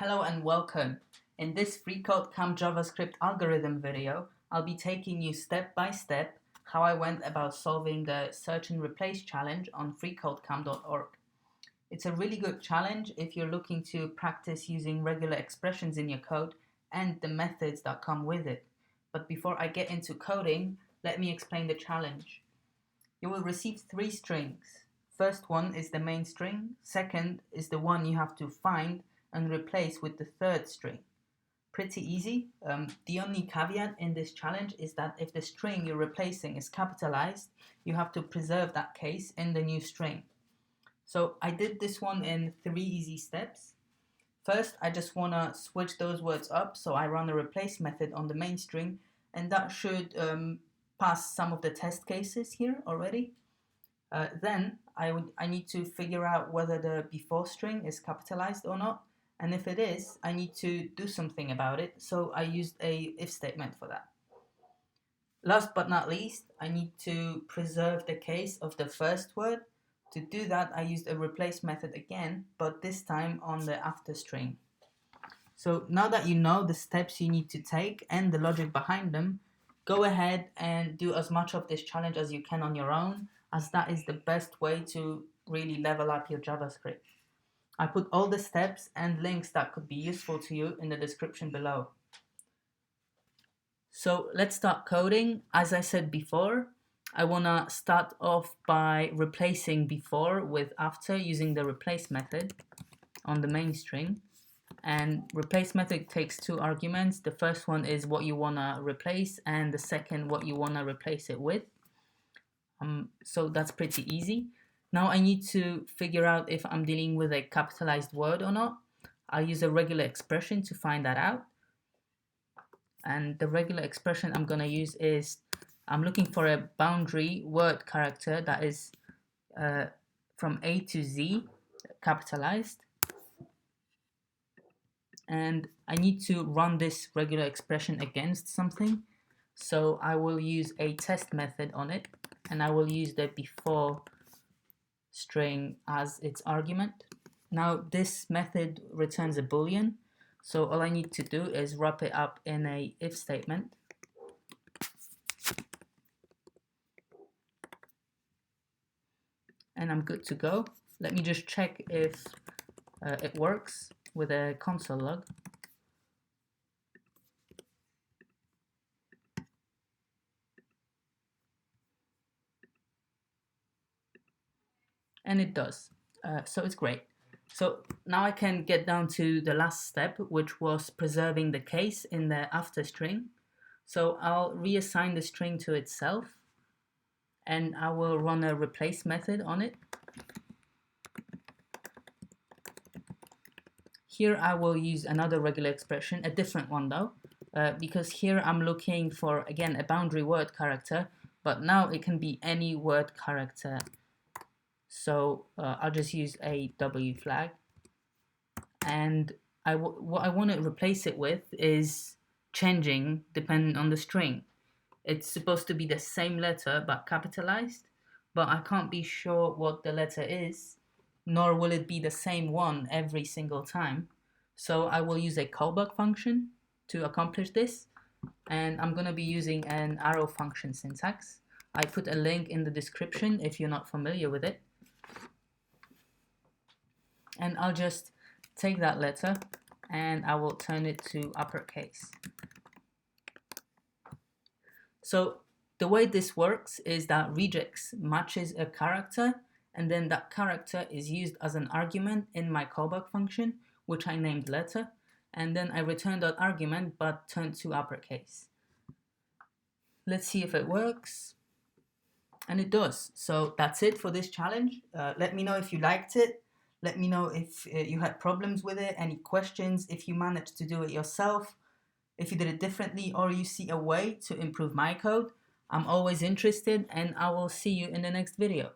Hello and welcome. In this FreeCodeCamp JavaScript algorithm video, I'll be taking you step by step how I went about solving the search and replace challenge on freecodecamp.org. It's a really good challenge if you're looking to practice using regular expressions in your code and the methods that come with it. But before I get into coding, let me explain the challenge. You will receive 3 strings. First one is the main string, second is the one you have to find and replace with the third string. Pretty easy. The only caveat in this challenge is that if the string you're replacing is capitalized, you have to preserve that case in the new string. So I did this one in 3 easy steps. First, I just want to switch those words up, so I run a replace method on the main string, and that should pass some of the test cases here already. Then I need to figure out whether the before string is capitalized or not. And if it is, I need to do something about it, so I used a if statement for that. Last but not least, I need to preserve the case of the first word. To do that, I used a replace method again, but this time on the after string. So now that you know the steps you need to take and the logic behind them, go ahead and do as much of this challenge as you can on your own, as that is the best way to really level up your JavaScript. I put all the steps and links that could be useful to you in the description below. So let's start coding. As I said before, I want to start off by replacing before with after using the replace method on the main string. And replace method takes 2 arguments. The first one is what you want to replace, and the second what you want to replace it with. So that's pretty easy. Now I need to figure out if I'm dealing with a capitalized word or not. I'll use a regular expression to find that out. And the regular expression I'm going to use is, I'm looking for a boundary word character that is from A to Z, capitalized. And I need to run this regular expression against something. So I will use a test method on it, and I will use the before string as its argument. Now this method returns a boolean, so all I need to do is wrap it up in a if statement. And I'm good to go. Let me just check if it works with a console log. And it does, so it's great. So now I can get down to the last step, which was preserving the case in the after string. So I'll reassign the string to itself, and I will run a replace method on it. Here I will use another regular expression, a different one though, because here I'm looking for, again, a boundary word character, but now it can be any word character. So I'll just use a W flag, and what I want to replace it with is changing depending on the string. It's supposed to be the same letter but capitalized, but I can't be sure what the letter is, nor will it be the same one every single time. So I will use a callback function to accomplish this, and I'm going to be using an arrow function syntax. I put a link in the description if you're not familiar with it. And I'll just take that letter and I will turn it to uppercase. So the way this works is that regex matches a character, and then that character is used as an argument in my callback function, which I named letter, and then I return that argument but turn to uppercase. Let's see if it works. And it does. So that's it for this challenge. Let me know if you liked it. Let me know if you had problems with it, any questions, if you managed to do it yourself, if you did it differently, or you see a way to improve my code. I'm always interested, and I will see you in the next video.